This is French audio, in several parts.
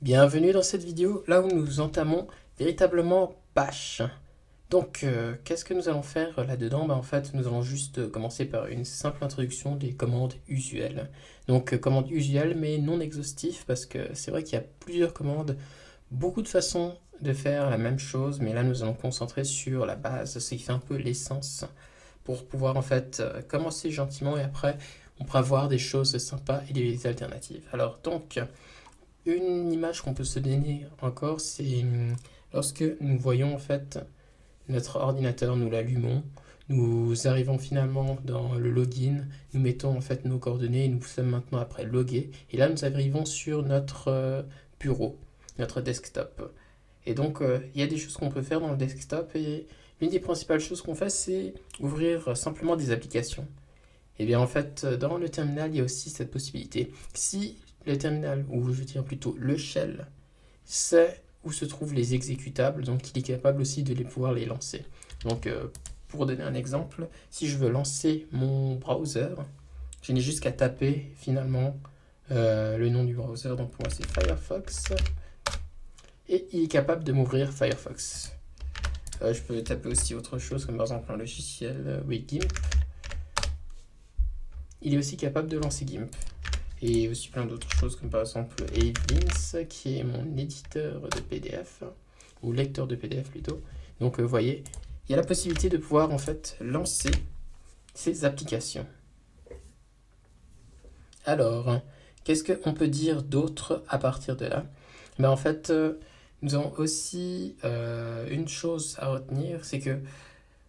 Bienvenue dans cette vidéo, là où nous entamons véritablement Bash. Donc, qu'est-ce que nous allons faire là-dedans? En fait, nous allons juste commencer par une simple introduction des commandes usuelles. Donc, commandes usuelles, mais non exhaustives, parce que c'est vrai qu'il y a plusieurs commandes, beaucoup de façons de faire la même chose, mais là, nous allons concentrer sur la base, ce qui fait un peu l'essence, pour pouvoir en fait commencer gentiment, et après, on pourra voir des choses sympas et des alternatives. Alors, donc... Une image qu'on peut se donner encore, c'est lorsque nous voyons en fait notre ordinateur, nous l'allumons, nous arrivons finalement dans le login, nous mettons en fait nos coordonnées, nous sommes maintenant après logués, et là nous arrivons sur notre bureau, notre desktop. Et donc il y a des choses qu'on peut faire dans le desktop, et l'une des principales choses qu'on fait, c'est ouvrir simplement des applications. Et bien en fait, dans le terminal, il y a aussi cette possibilité. Si le terminal, ou je veux dire plutôt le shell, c'est où se trouvent les exécutables, donc il est capable aussi de pouvoir les lancer. Donc pour donner un exemple, si je veux lancer mon browser, je n'ai juste qu'à taper finalement le nom du browser, donc pour moi c'est Firefox, et il est capable de m'ouvrir Firefox. Je peux taper aussi autre chose, comme par exemple un logiciel, oui, GIMP. Il est aussi capable de lancer GIMP. Et aussi plein d'autres choses, comme par exemple Avelins, qui est mon éditeur de PDF, ou lecteur de PDF plutôt. Donc vous voyez, il y a la possibilité de pouvoir en fait lancer ces applications. Alors, qu'est-ce qu'on peut dire d'autre à partir de là? En fait, nous avons aussi une chose à retenir, c'est que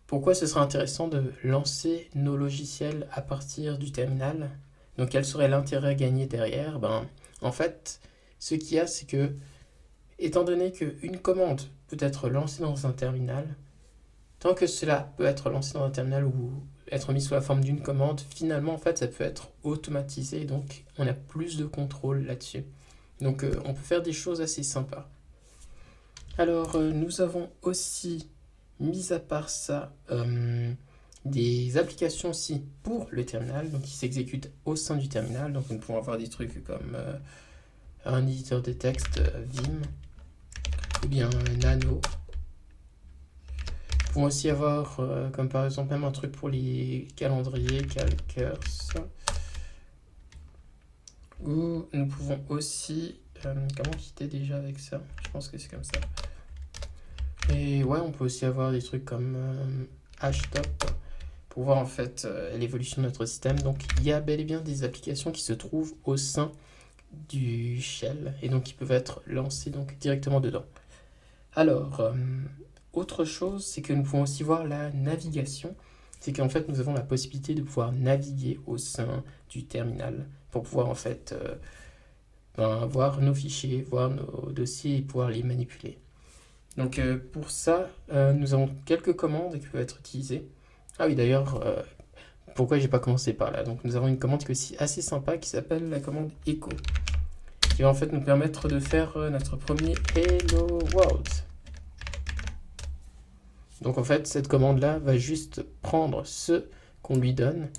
pourquoi ce serait intéressant de lancer nos logiciels à partir du terminal? Donc quel serait l'intérêt à gagner derrière? En fait, ce qu'il y a, c'est que, étant donné qu'une commande peut être lancée dans un terminal, tant que cela peut être lancé dans un terminal ou être mis sous la forme d'une commande, finalement, en fait, ça peut être automatisé, donc on a plus de contrôle là-dessus. Donc on peut faire des choses assez sympas. Alors, nous avons aussi, mis à part ça, des applications aussi pour le terminal, donc qui s'exécutent au sein du terminal. Donc nous pouvons avoir des trucs comme un éditeur de texte Vim ou bien Nano. Nous pouvons aussi avoir comme par exemple même un truc pour les calendriers, Calcurs. Ou nous pouvons aussi... comment quitter déjà avec ça? Je pense que c'est comme ça. Et ouais, on peut aussi avoir des trucs comme Hashtop pour voir en fait l'évolution de notre système. Donc il y a bel et bien des applications qui se trouvent au sein du shell et donc qui peuvent être lancées donc directement dedans. Alors, autre chose, c'est que nous pouvons aussi voir la navigation. C'est qu'en fait nous avons la possibilité de pouvoir naviguer au sein du terminal pour pouvoir en fait voir nos fichiers, voir nos dossiers et pouvoir les manipuler. Donc pour ça, nous avons quelques commandes qui peuvent être utilisées. Ah oui, d'ailleurs, pourquoi j'ai pas commencé par là? Donc nous avons une commande qui est aussi assez sympa qui s'appelle la commande echo, qui va en fait nous permettre de faire notre premier Hello World. Donc en fait, cette commande-là va juste prendre ce qu'on lui donne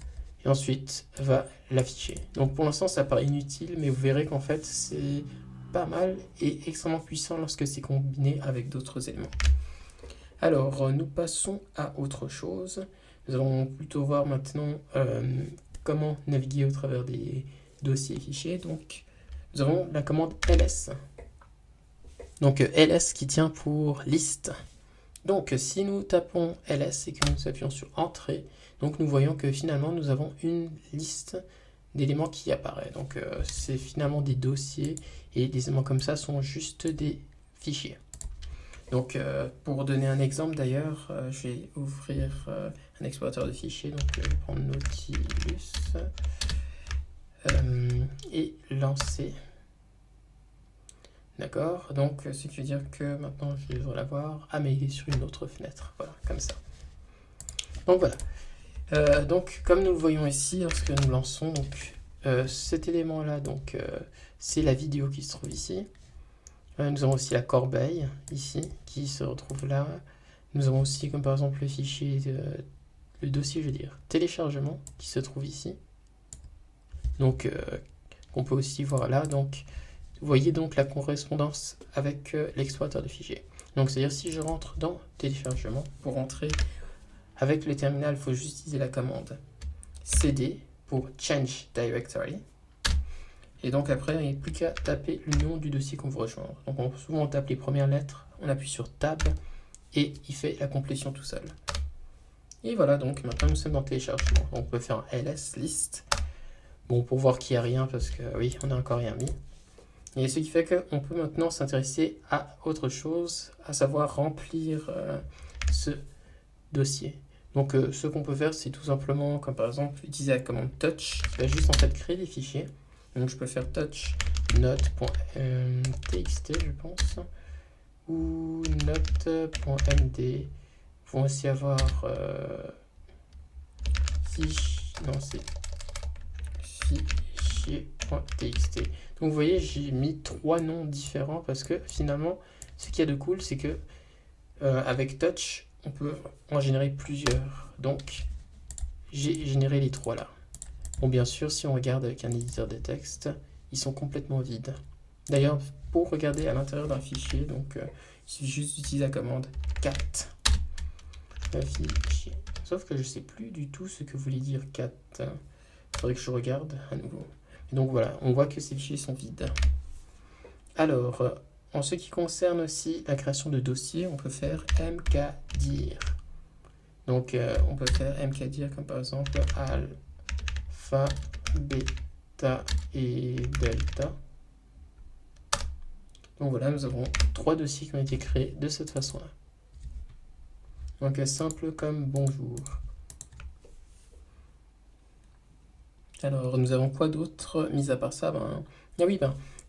et ensuite va l'afficher. Donc pour l'instant, ça paraît inutile, mais vous verrez qu'en fait, c'est pas mal et extrêmement puissant lorsque c'est combiné avec d'autres éléments. Alors, nous passons à autre chose. Nous allons plutôt voir maintenant comment naviguer au travers des dossiers et fichiers. Donc, nous avons la commande ls. Donc, ls qui tient pour liste. Donc, si nous tapons ls et que nous appuyons sur entrée, donc nous voyons que finalement, nous avons une liste d'éléments qui apparaît. Donc, c'est finalement des dossiers et des éléments comme ça sont juste des fichiers. Donc, pour donner un exemple d'ailleurs, je vais ouvrir un explorateur de fichiers. Donc, je vais prendre Nautilus et lancer. D'accord. Donc, ce qui veut dire que maintenant, je devrais l'avoir. Ah, mais il est sur une autre fenêtre. Voilà, comme ça. Donc, voilà. Donc, comme nous le voyons ici, lorsque nous lançons, donc, cet élément-là, donc, c'est la vidéo qui se trouve ici. Nous avons aussi la corbeille ici qui se retrouve là. Nous avons aussi comme par exemple le fichier, le dossier je veux dire, téléchargement qui se trouve ici. Donc on peut aussi voir là. Donc Vous voyez donc la correspondance avec l'explorateur de fichiers. Donc c'est-à-dire si je rentre dans téléchargement, pour rentrer avec le terminal, il faut juste utiliser la commande cd pour change directory. Et donc après, il n'y a plus qu'à taper le nom du dossier qu'on veut rejoindre. Donc souvent on tape les premières lettres, on appuie sur Tab et il fait la complétion tout seul. Et voilà, donc maintenant nous sommes dans téléchargement. Donc, on peut faire un ls list. Bon, pour voir qu'il n'y a rien, parce que oui, on n'a encore rien mis. Et ce qui fait qu'on peut maintenant s'intéresser à autre chose, à savoir remplir ce dossier. Donc ce qu'on peut faire, c'est tout simplement, comme par exemple, utiliser la commande touch, qui va juste en fait créer des fichiers. Donc je peux faire touch note.txt, je pense, ou note.md. Ils vont aussi avoir fichier.txt. Donc vous voyez, j'ai mis 3 noms différents parce que finalement, ce qu'il y a de cool, c'est que avec touch, on peut en générer plusieurs. Donc j'ai généré les 3 là. Bon, bien sûr, si on regarde avec un éditeur de texte, ils sont complètement vides. D'ailleurs, pour regarder à l'intérieur d'un fichier, donc il suffit juste d'utiliser la commande cat fichier. Sauf que je ne sais plus du tout ce que voulait dire cat. Il faudrait que je regarde à nouveau. Et donc voilà, on voit que ces fichiers sont vides. Alors, en ce qui concerne aussi la création de dossiers, on peut faire mkdir. Donc, on peut faire mkdir comme par exemple alpha, bêta et delta. Donc voilà, nous avons 3 dossiers qui ont été créés de cette façon-là. Donc simple comme bonjour. Alors nous avons quoi d'autre, mis à part ça?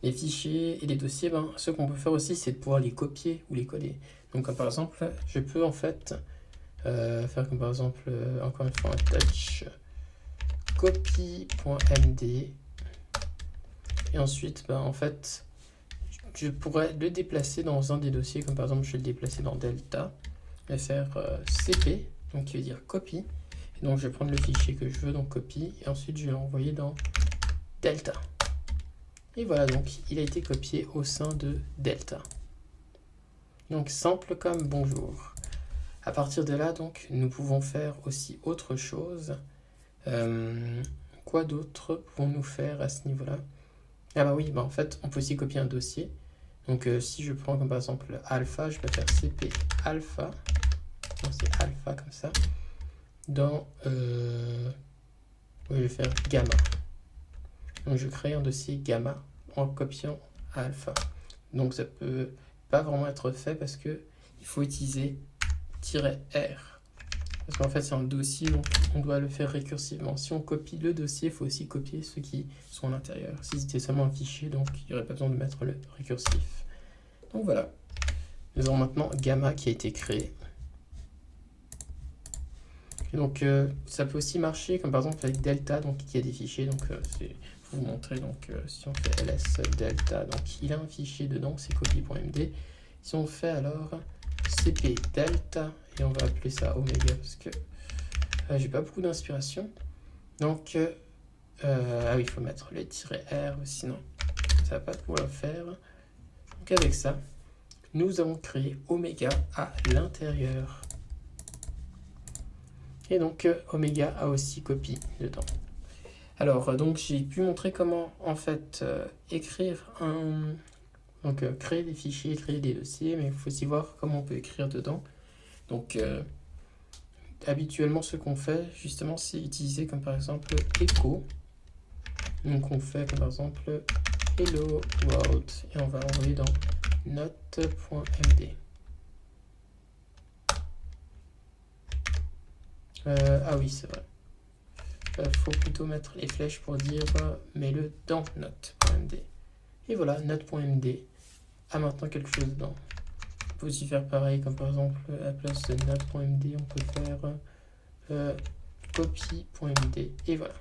Les fichiers et les dossiers, ce qu'on peut faire aussi, c'est de pouvoir les copier ou les coller. Donc comme par exemple, je peux en fait faire comme par exemple, encore une fois, un touch copy.md et ensuite, en fait, je pourrais le déplacer dans un des dossiers, comme par exemple, je vais le déplacer dans delta et faire cp, donc qui veut dire copy. Et donc je vais prendre le fichier que je veux, donc copy, et ensuite je vais l'envoyer dans delta. Et voilà, donc il a été copié au sein de delta. Donc simple comme bonjour. À partir de là, donc, nous pouvons faire aussi autre chose. Quoi d'autre pouvons-nous faire à ce niveau-là? En fait, on peut aussi copier un dossier. Donc si je prends comme par exemple alpha, je peux faire cp alpha. Donc c'est alpha comme ça. Dans je vais faire gamma. Donc je crée un dossier gamma en copiant alpha. Donc ça peut pas vraiment être fait parce que il faut utiliser -r. Parce qu'en fait c'est un dossier, donc on doit le faire récursivement. Si on copie le dossier, il faut aussi copier ceux qui sont à l'intérieur. Si c'était seulement un fichier, donc il n'y aurait pas besoin de mettre le récursif. Donc voilà. Nous avons maintenant gamma qui a été créé. Et donc ça peut aussi marcher comme par exemple avec delta, donc il y a des fichiers, donc c'est pour vous montrer. Donc si on fait ls delta, donc il a un fichier dedans, c'est copy.md. Si on fait alors cp delta, et on va appeler ça oméga parce que j'ai pas beaucoup d'inspiration. Donc il faut mettre le -r, sinon ça va pas pouvoir le faire. Donc avec ça, nous avons créé oméga à l'intérieur. Et donc oméga a aussi copie dedans. Alors donc j'ai pu montrer comment en fait écrire créer des fichiers, créer des dossiers, mais il faut aussi voir comment on peut écrire dedans. Donc habituellement ce qu'on fait justement c'est utiliser comme par exemple echo. Donc on fait comme par exemple hello world et on va envoyer dans note.md. Oui, c'est vrai. Faut plutôt mettre les flèches pour dire mets-le dans note.md. Et voilà, note.md a maintenant quelque chose dedans. On peut aussi faire pareil, comme par exemple à la place de note.md, on peut faire copy.md. Et voilà.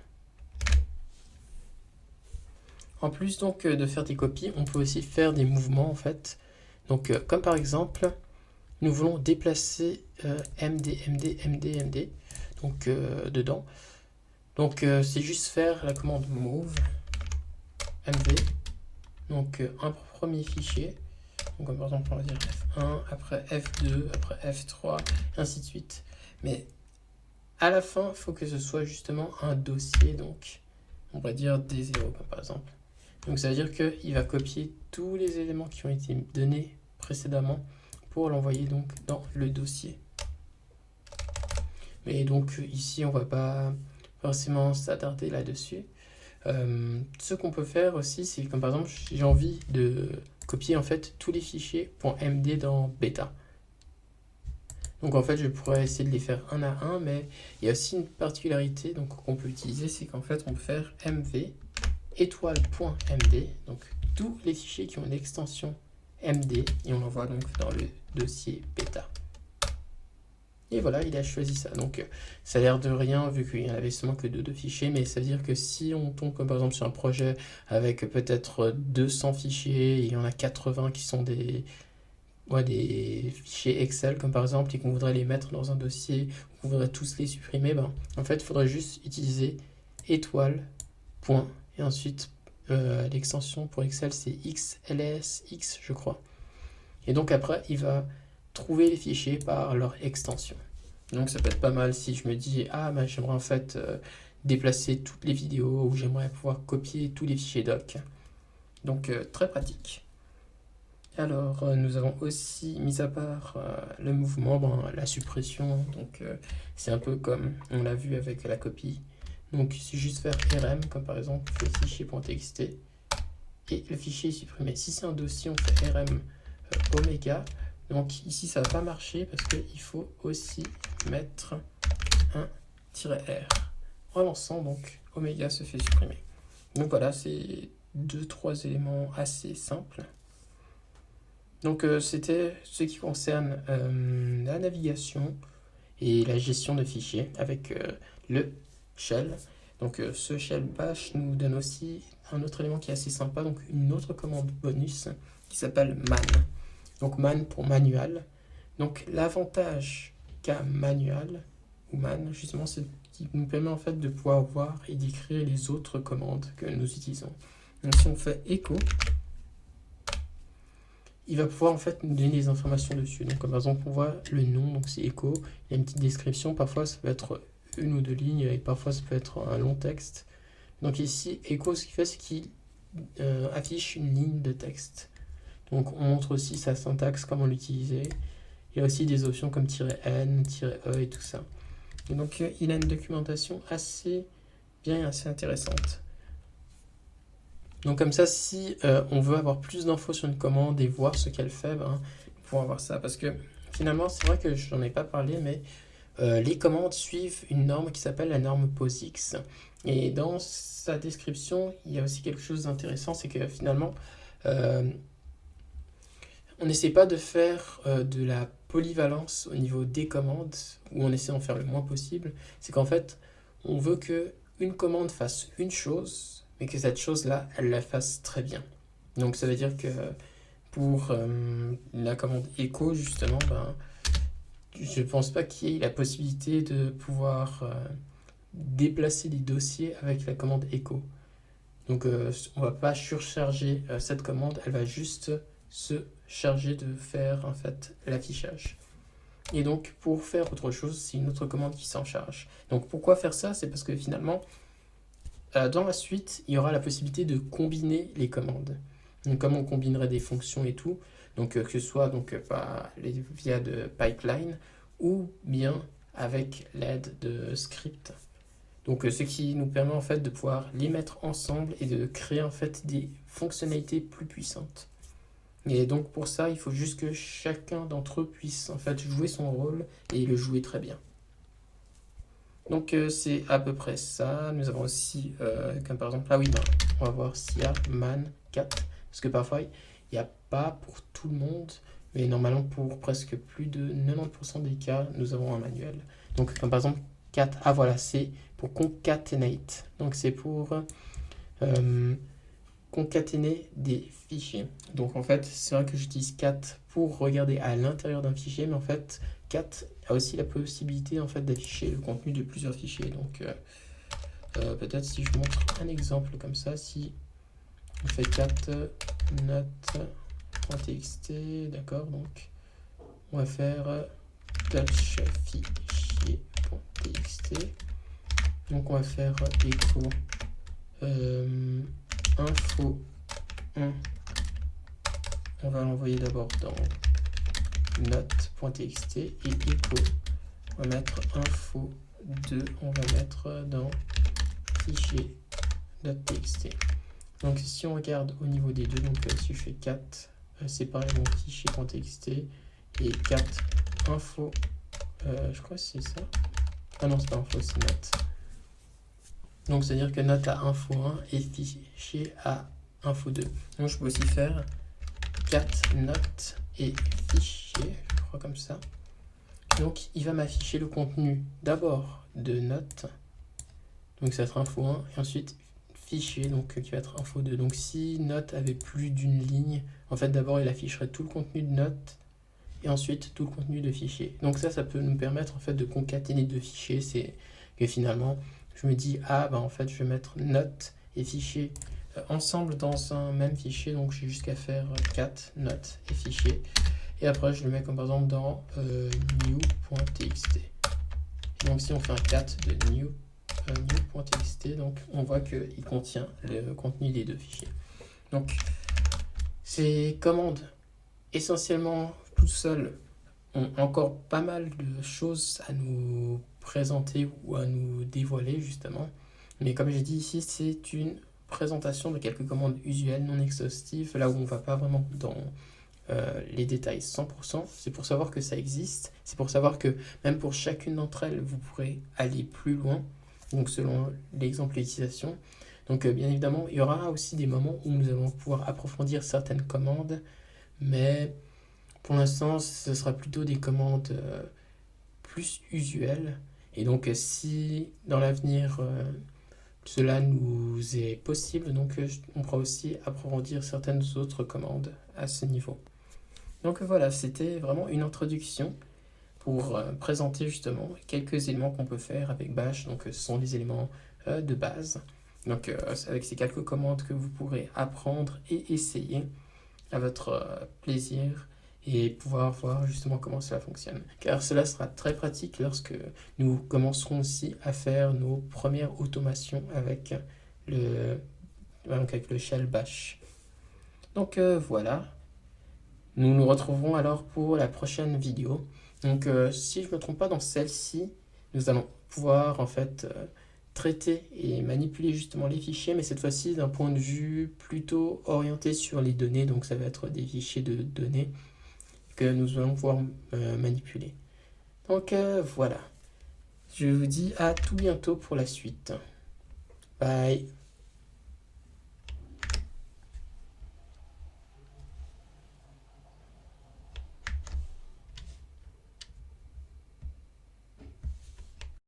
En plus donc de faire des copies, on peut aussi faire des mouvements en fait. Donc comme par exemple, nous voulons déplacer md. Donc dedans. Donc c'est juste faire la commande move mv donc un premier fichier. Donc par exemple on va dire F1, après F2, après F3, et ainsi de suite. Mais à la fin, il faut que ce soit justement un dossier, donc on va dire D0 comme par exemple. Donc ça veut dire qu'il va copier tous les éléments qui ont été donnés précédemment pour l'envoyer donc dans le dossier. Mais donc ici on va pas forcément s'attarder là-dessus. Ce qu'on peut faire aussi, c'est comme par exemple j'ai envie de copier en fait tous les fichiers .md dans bêta. Donc en fait je pourrais essayer de les faire un à un, mais il y a aussi une particularité donc qu'on peut utiliser, c'est qu'en fait on peut faire mv étoile.md, donc tous les fichiers qui ont une extension md, et on l'envoie donc dans le dossier bêta. Et voilà, il a choisi ça. Donc ça a l'air de rien vu qu'il n'y en avait seulement que deux fichiers, mais ça veut dire que si on tombe comme par exemple sur un projet avec peut-être 200 fichiers, et il y en a 80 qui sont des fichiers Excel comme par exemple, et qu'on voudrait les mettre dans un dossier, qu'on voudrait tous les supprimer, ben, en fait il faudrait juste utiliser étoile, point, et ensuite l'extension pour Excel c'est XLSX je crois. Et donc après il va trouver les fichiers par leur extension. Donc ça peut être pas mal si je me dis ah bah, j'aimerais en fait déplacer toutes les vidéos, ou j'aimerais pouvoir copier tous les fichiers doc. Donc très pratique. Alors nous avons aussi mis à part le mouvement, la suppression, donc c'est un peu comme on l'a vu avec la copie. Donc c'est juste faire rm comme par exemple le fichier.txt et le fichier est supprimé. Si c'est un dossier on fait rm oméga. Donc ici ça va pas marcher parce qu'il faut aussi mettre un -r. En lançant donc oméga se fait supprimer. Donc voilà, c'est 2-3 éléments assez simples. Donc c'était ce qui concerne la navigation et la gestion de fichiers avec le shell. Donc ce shell bash nous donne aussi un autre élément qui est assez sympa, donc une autre commande bonus qui s'appelle man. Donc man pour manual. Donc l'avantage qu'a manual ou man justement c'est qui nous permet en fait de pouvoir voir et d'écrire les autres commandes que nous utilisons. Donc si on fait echo, il va pouvoir en fait nous donner des informations dessus. Donc par exemple on voit le nom, donc c'est echo, il y a une petite description, parfois ça peut être une ou deux lignes et parfois ça peut être un long texte. Donc ici echo ce qu'il fait c'est qu'il affiche une ligne de texte. Donc on montre aussi sa syntaxe, comment l'utiliser. Il y a aussi des options comme -n, -e et tout ça. Et donc il a une documentation assez bien et assez intéressante. Donc comme ça, si on veut avoir plus d'infos sur une commande et voir ce qu'elle fait, on pourra avoir ça. Parce que finalement, c'est vrai que j'en ai pas parlé, mais les commandes suivent une norme qui s'appelle la norme POSIX. Et dans sa description, il y a aussi quelque chose d'intéressant, c'est que finalement, on n'essaie pas de faire de la polyvalence au niveau des commandes, où on essaie d'en faire le moins possible. C'est qu'en fait, on veut qu'une commande fasse une chose, mais que cette chose-là, elle la fasse très bien. Donc ça veut dire que pour la commande echo, justement, je ne pense pas qu'il y ait la possibilité de pouvoir déplacer les dossiers avec la commande echo. Donc on ne va pas surcharger cette commande, elle va juste se charger de faire en fait l'affichage. Et donc pour faire autre chose, c'est une autre commande qui s'en charge. Donc pourquoi faire ça? C'est parce que finalement, dans la suite, il y aura la possibilité de combiner les commandes. Donc comme on combinerait des fonctions et tout, donc que ce soit donc, via de pipeline ou bien avec l'aide de script. Donc ce qui nous permet en fait de pouvoir les mettre ensemble et de créer en fait des fonctionnalités plus puissantes. Et donc pour ça, il faut juste que chacun d'entre eux puisse en fait jouer son rôle et le jouer très bien. Donc c'est à peu près ça. Nous avons aussi, comme par exemple, on va voir s'il y a man 4. Parce que parfois, il n'y a pas pour tout le monde, mais normalement pour presque plus de 90% des cas, nous avons un manuel. Donc comme par exemple 4, voilà, c'est pour concatenate. Donc c'est pour concaténer des fichiers. Donc en fait, c'est vrai que j'utilise cat pour regarder à l'intérieur d'un fichier, mais en fait, cat a aussi la possibilité en fait d'afficher le contenu de plusieurs fichiers. Donc peut-être si je montre un exemple comme ça, si on fait cat note.txt, d'accord, donc on va faire touch fichier.txt, donc on va faire echo info 1, on va l'envoyer d'abord dans note.txt et echo, on va mettre info 2, on va mettre dans fichier.txt. Donc si on regarde au niveau des deux, donc si je fais 4, c'est pareil, mon fichier.txt et 4 info, je crois que c'est ça. Ah non, c'est pas info, c'est note. Donc c'est à dire que note à info 1 et fichier à info 2. Donc je peux aussi faire 4 notes et fichier, je crois comme ça. Donc il va m'afficher le contenu d'abord de note, donc ça va être info 1, et ensuite fichier, donc qui va être info 2. Donc si note avait plus d'une ligne, en fait d'abord il afficherait tout le contenu de note et ensuite tout le contenu de fichier. Donc ça peut nous permettre en fait de concaténer deux fichiers. C'est que finalement je me dis ah bah en fait je vais mettre note et fichier ensemble dans un même fichier, donc j'ai juste qu'à faire 4 notes et fichier, et après je le mets comme par exemple dans new.txt. Donc si on fait un 4 de new.txt, donc on voit qu'il contient le contenu des deux fichiers. Donc ces commandes essentiellement tout seul ont encore pas mal de choses à nous présenter ou à nous dévoiler justement, mais comme j'ai dit ici, c'est une présentation de quelques commandes usuelles non exhaustives, là où on ne va pas vraiment dans les détails 100%. C'est pour savoir que ça existe, c'est pour savoir que même pour chacune d'entre elles, vous pourrez aller plus loin, donc selon l'exemple d'utilisation. Donc bien évidemment, il y aura aussi des moments où nous allons pouvoir approfondir certaines commandes, mais pour l'instant, ce sera plutôt des commandes plus usuelles. Et donc si dans l'avenir cela nous est possible, donc on pourra aussi approfondir certaines autres commandes à ce niveau. Donc voilà, c'était vraiment une introduction pour présenter justement quelques éléments qu'on peut faire avec Bash. Donc ce sont les éléments de base. Donc avec ces quelques commandes que vous pourrez apprendre et essayer à votre plaisir et pouvoir voir justement comment cela fonctionne. Car cela sera très pratique lorsque nous commencerons aussi à faire nos premières automations avec le shell bash. Donc voilà, nous nous retrouverons alors pour la prochaine vidéo. Donc si je ne me trompe pas, dans celle-ci, nous allons pouvoir en fait traiter et manipuler justement les fichiers, mais cette fois-ci d'un point de vue plutôt orienté sur les données. Donc ça va être des fichiers de données que nous allons pouvoir manipuler. Donc voilà, je vous dis à tout bientôt pour la suite. Bye.